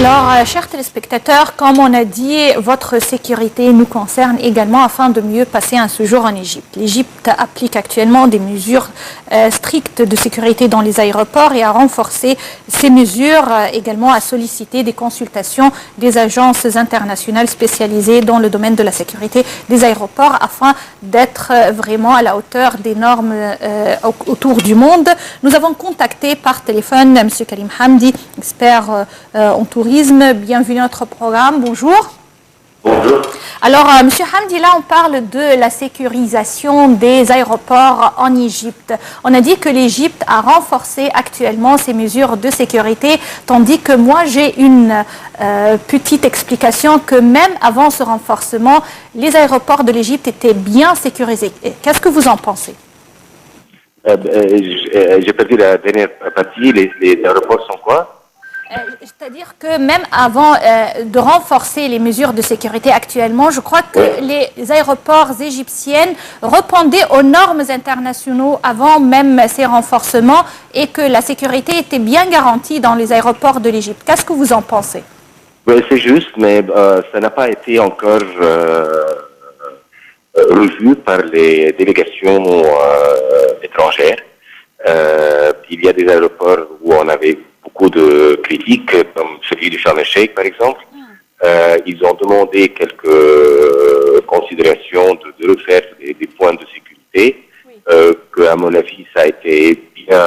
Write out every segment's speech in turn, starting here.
Alors, chers téléspectateurs, comme on a dit, votre sécurité nous concerne également afin de mieux passer un séjour en Égypte. L'Égypte applique actuellement des mesures strictes de sécurité dans les aéroports et a renforcé ces mesures, également à solliciter des consultations des agences internationales spécialisées dans le domaine de la sécurité des aéroports afin d'être vraiment à la hauteur des normes autour du monde. Nous avons contacté par téléphone M. Karim Hamdi, expert en tourisme. Bienvenue à notre programme. Bonjour. Bonjour. Alors, M. Hamdi, là, on parle de la sécurisation des aéroports en Égypte. On a dit que l'Égypte a renforcé actuellement ses mesures de sécurité, tandis que moi, j'ai une petite explication que même avant ce renforcement, les aéroports de l'Égypte étaient bien sécurisés. Qu'est-ce que vous en pensez? J'ai perdu la dernière partie. Les aéroports sont quoi? C'est-à-dire que même avant de renforcer les mesures de sécurité actuellement, je crois que les aéroports égyptiens répondaient aux normes internationales avant même ces renforcements et que la sécurité était bien garantie dans les aéroports de l'Égypte. Qu'est-ce que vous en pensez? Oui, c'est juste, mais ça n'a pas été encore revu par les délégations étrangères. Il y a des aéroports où on avait beaucoup de critiques, comme celui de Sharm el-Sheikh, par exemple. Ils ont demandé quelques considérations de refaire des points de sécurité, que, à mon avis, ça a été bien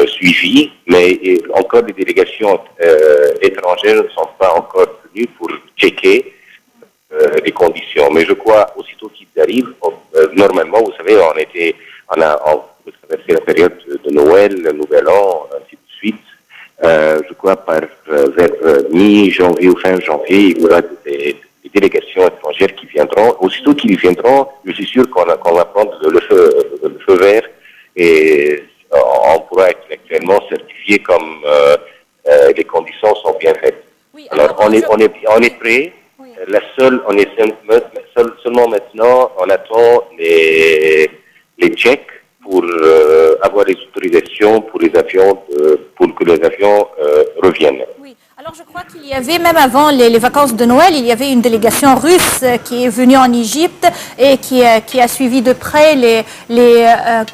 suivi, mais encore des délégations étrangères ne sont pas encore venues pour checker les conditions. Mais je crois, aussitôt qu'ils arrivent, normalement, vous savez, on a traversé la période de Noël, le Nouvel An, ainsi de suite. Je crois vers mi-janvier ou fin janvier, il y aura des délégations étrangères qui viendront. Aussitôt qu'ils viendront, je suis sûr qu'on va prendre le feu vert et on pourra être actuellement certifié comme les conditions sont bien faites. Oui, alors on est prêt. Oui. Seulement maintenant, on attend les checks pour avoir les autorisations pour les avions, pour que les avions reviennent. Oui. Alors je crois qu'il y avait, même avant les vacances de Noël, il y avait une délégation russe qui est venue en Égypte et qui a suivi de près les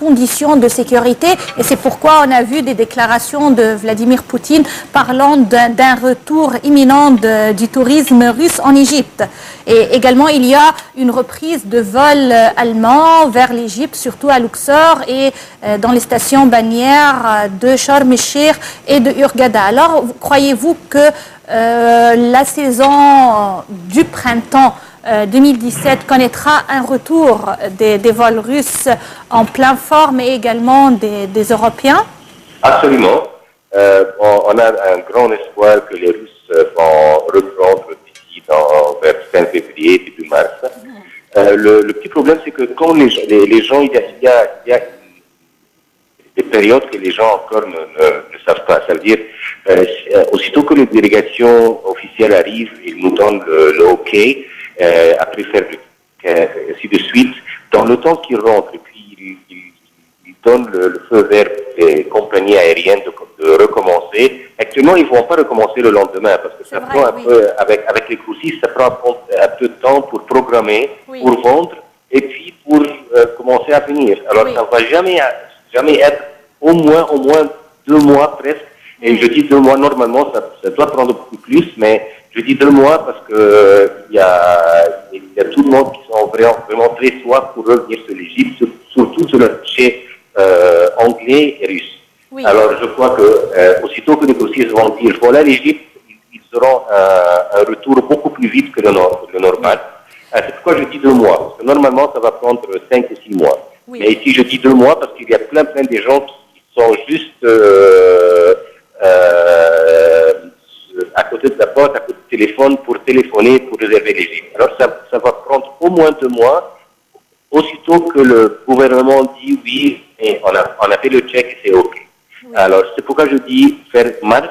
conditions de sécurité. Et c'est pourquoi on a vu des déclarations de Vladimir Poutine parlant d'un retour imminent du tourisme russe en Égypte. Et également, il y a une reprise de vols allemands vers l'Égypte, surtout à Luxor et dans les stations bannières de Sharm el-Sheikh et de Hurghada. Alors, croyez-vous que la saison du printemps 2017 connaîtra un retour des vols russes en pleine forme et également des Européens? Absolument. On a un grand espoir que les Russes vont reprendre d'ici vers fin février, début mars. Le petit problème, c'est que quand les gens, il y a des périodes que les gens encore ne savent pas. Ça veut dire, aussitôt que les délégations officielles arrivent, ils nous donnent le OK, après faire ainsi de suite. Dans le temps qu'ils rentrent, et puis ils donnent le feu vert des compagnies aériennes de recommencer. Actuellement, ils ne vont pas recommencer le lendemain, parce que ça prend un peu, avec les grossistes, ça prend un peu de temps pour programmer, pour vendre, et puis pour commencer à venir. Alors, ça ne va jamais être au moins 2 mois presque. Et je dis 2 mois, normalement, ça doit prendre beaucoup plus, mais je dis 2 mois parce que il y a tout le monde qui sont vraiment très soif pour revenir sur l'Égypte, surtout sur le marché anglais et russe. Oui. Alors, je crois que aussitôt que les grossistes vont dire voilà l'Égypte, ils auront un retour beaucoup plus vite que le normal. C'est pourquoi je dis 2 mois, parce que normalement, ça va prendre 5 ou 6 mois. Oui. Mais ici, je dis 2 mois parce qu'il y a plein de gens qui sont juste à côté de la porte, à côté du téléphone, pour téléphoner, pour réserver l'Égypte. Alors, ça va prendre au moins 2 mois. Aussitôt que le gouvernement dit oui, et on a fait le check et c'est OK. Oui. Alors, c'est pourquoi je dis faire mars,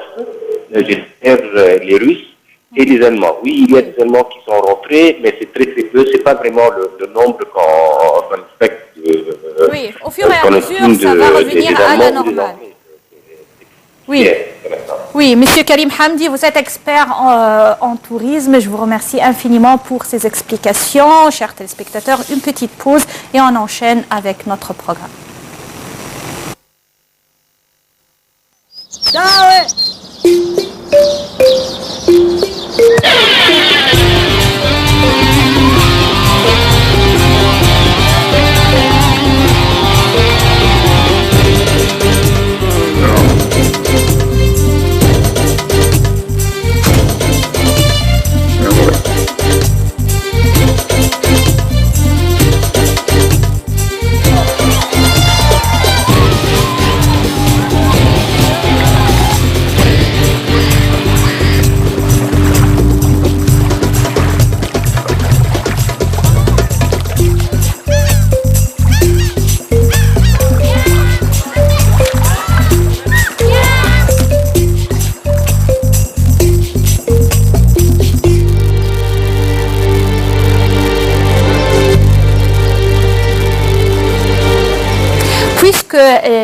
j'espère les Russes et les Allemands. Oui, il y a des Allemands qui sont rentrés, mais c'est très peu. C'est pas vraiment le nombre qu'on respecte. Oui, au fur et à mesure, ça va revenir à la normale. Oui. Oui, Monsieur Karim Hamdi, vous êtes expert en tourisme. Je vous remercie infiniment pour ces explications. Chers téléspectateurs, une petite pause et on enchaîne avec notre programme.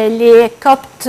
Les Coptes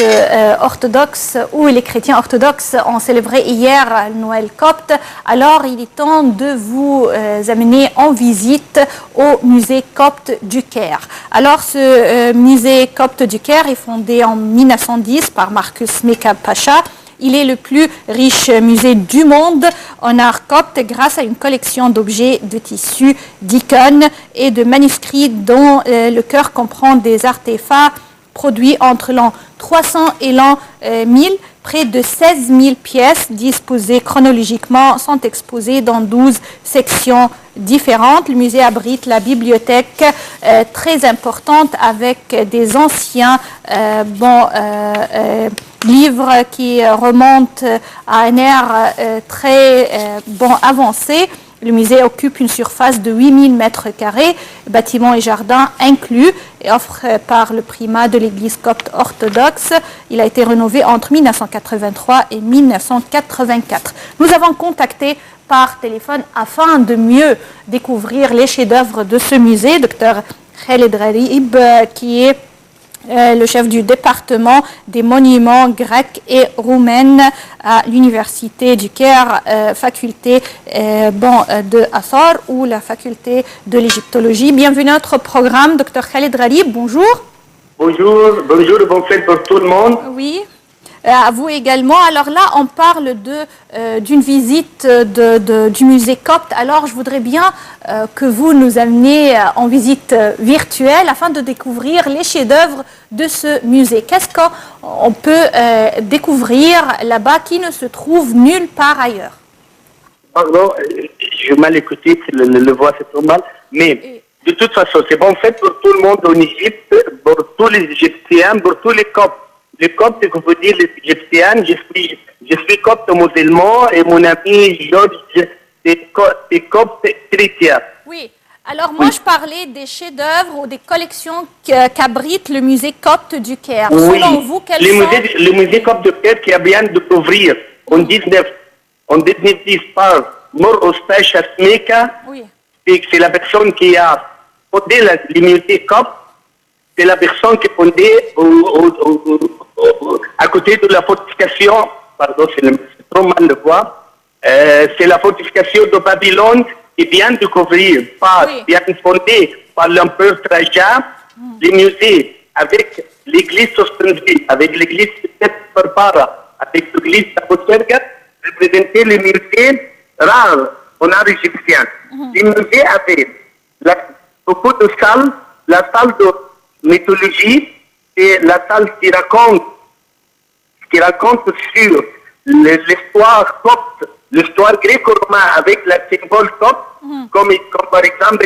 orthodoxes ou les chrétiens orthodoxes ont célébré hier Noël copte, alors il est temps de vous amener en visite au musée copte du Caire. Alors ce musée copte du Caire est fondé en 1910 par Marcus Mekab Pacha. Il est le plus riche musée du monde en art copte grâce à une collection d'objets, de tissus, d'icônes et de manuscrits dont le cœur comprend des artefacts produits entre l'an 300 et l'an 1000. Près de 16 000 pièces disposées chronologiquement sont exposées dans 12 sections différentes. Le musée abrite la bibliothèque très importante avec des anciens livres qui remontent à un ère très avancé. Le musée occupe une surface de 8000 mètres carrés, bâtiments et jardins inclus, et offre par le primat de l'Église copte orthodoxe. Il a été rénové entre 1983 et 1984. Nous avons contacté par téléphone afin de mieux découvrir les chefs-d'œuvre de ce musée, Dr Khaled Gharib, qui est le chef du département des monuments grecs et roumains à l'université du Caire, faculté de Athar ou la faculté de l'égyptologie. Bienvenue à notre programme, Dr Khaled Gharib, bonjour. Bonjour, bonne fête pour tout le monde. Oui. À vous également. Alors là, on parle d'une visite du musée copte. Alors, je voudrais bien que vous nous ameniez en visite virtuelle afin de découvrir les chefs-d'œuvre de ce musée. Qu'est-ce qu'on peut découvrir là-bas qui ne se trouve nulle part ailleurs? Pardon, je mal écouté, le voix c'est trop mal, mais de toute façon, c'est bonne fête pour tout le monde en Égypte, pour tous les Égyptiens, pour tous les Coptes. Les Coptes, que vous dites les Égyptiens, je suis Copte musulman et mon ami Georges, c'est Copte chrétien. Oui. Alors moi, je parlais des chefs-d'œuvre ou des collections qu'abrite le musée copte du Caire. Oui. Selon vous, quels sont... Le musée copte du Caire qui vient de s'ouvrir en 1910 par Mor Ostache Asmeka. Oui. C'est la personne qui a fondé le musée copte. C'est la personne qui est fondée à côté de la fortification, pardon, c'est trop mal de voir, c'est la fortification de Babylone qui vient de couvrir, bien fondée par l'empereur Trajan, les musées avec l'église suspendue, avec l'église de Barbara, avec l'église d'Aposterga, représentaient les musées rares en art égyptien. Les musées avaient beaucoup de salles, la salle de mythologie, c'est la salle qui raconte sur l'histoire copte, l'histoire gréco-romaine avec le symbole copte, comme par exemple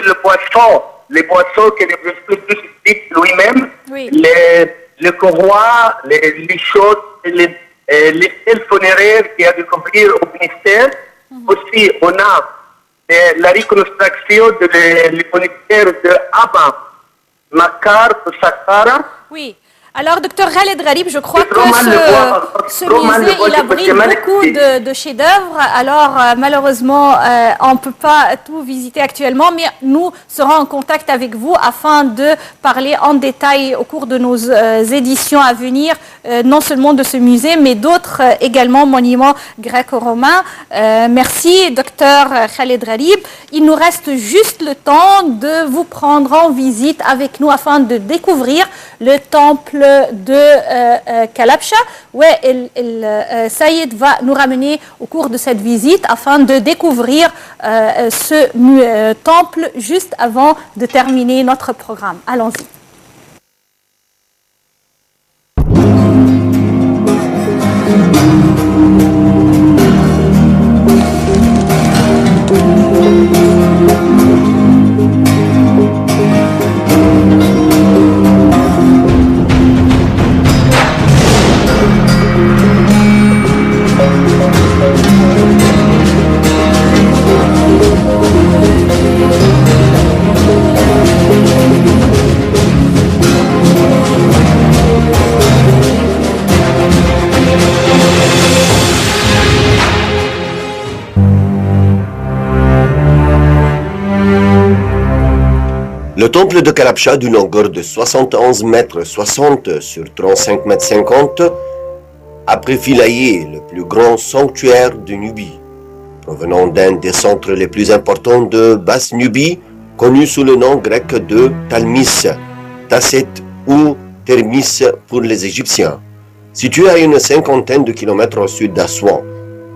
les boissons qui représentent lui-même, le courroie, les choses, les stèles funéraires qui a découvert au ministère. Aussi, on a la reconstruction de l'université de Abba, Makar, Saqqara. Oui. Alors, docteur Khaled Gharib, je crois que ce musée, il abrite beaucoup de chefs-d'œuvre. Alors, malheureusement, on ne peut pas tout visiter actuellement, mais nous serons en contact avec vous afin de parler en détail au cours de nos éditions à venir, non seulement de ce musée, mais d'autres également monuments gréco-romains. Merci, docteur Khaled Gharib. Il nous reste juste le temps de vous prendre en visite avec nous afin de découvrir le temple de Kalabcha. Ouais, Saïd va nous ramener au cours de cette visite afin de découvrir ce temple juste avant de terminer notre programme. Allons-y. Le temple de Kalabcha, d'une longueur de 71 mètres 60 sur 35 mètres 50, a préfilaillé le plus grand sanctuaire de Nubie, provenant d'un des centres les plus importants de Basse-Nubie, connu sous le nom grec de Talmis, Tasset ou Thermis pour les Égyptiens. Situé à une cinquantaine de kilomètres au sud d'Assouan,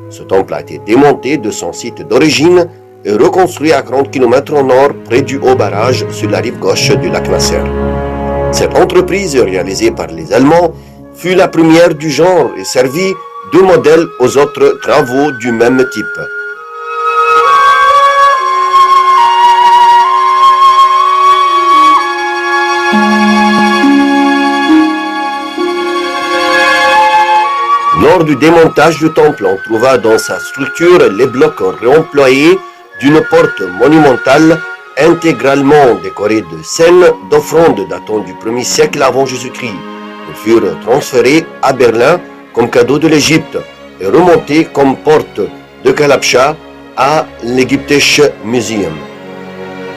ce temple a été démonté de son site d'origine et reconstruit à 30 km au nord près du haut barrage sur la rive gauche du lac Nasser. Cette entreprise réalisée par les Allemands fut la première du genre et servit de modèle aux autres travaux du même type. Lors du démontage du temple, on trouva dans sa structure les blocs réemployés d'une porte monumentale intégralement décorée de scènes d'offrandes datant du 1er siècle avant Jésus-Christ. Ils furent transférés à Berlin comme cadeau de l'Égypte et remontés comme porte de Kalabcha à l'Egyptische Museum.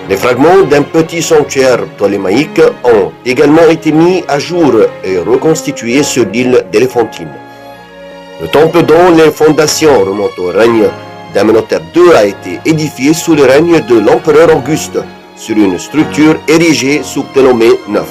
Les fragments d'un petit sanctuaire ptolémaïque ont également été mis à jour et reconstitués sur l'île d'Éléphantine. Le temple dont les fondations remontent au règne d'Amenhotep II a été édifié sous le règne de l'empereur Auguste sur une structure érigée sous Ptolémée IX.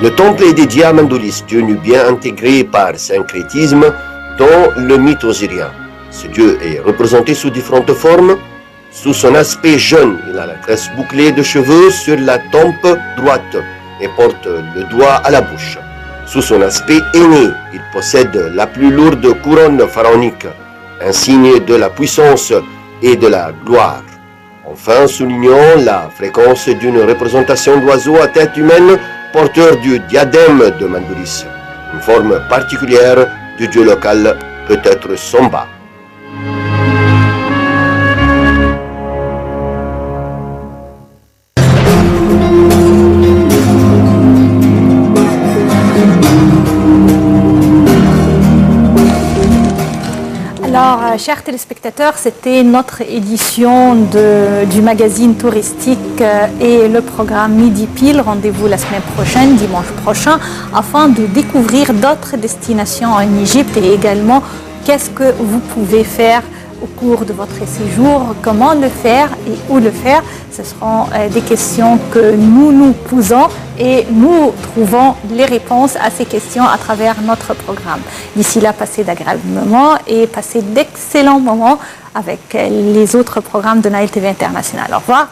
Le temple est dédié à Mandulis, dieu nubien intégré par syncrétisme dans le mythe osirien. Ce dieu est représenté sous différentes formes. Sous son aspect jeune, il a la tresse bouclée de cheveux sur la tempe droite et porte le doigt à la bouche. Sous son aspect aîné, il possède la plus lourde couronne pharaonique, un signe de la puissance et de la gloire. Enfin, soulignons la fréquence d'une représentation d'oiseau à tête humaine porteur du diadème de Mandulis, une forme particulière du dieu local, peut-être Somba. Alors, chers téléspectateurs, c'était notre édition du magazine touristique et le programme Midi Pile. Rendez-vous la semaine prochaine, dimanche prochain, afin de découvrir d'autres destinations en Égypte et également qu'est-ce que vous pouvez faire au cours de votre séjour, comment le faire et où le faire. Ce seront des questions que nous nous posons et nous trouvons les réponses à ces questions à travers notre programme. D'ici là, passez d'agréables moments et passez d'excellents moments avec les autres programmes de Nile TV International. Au revoir.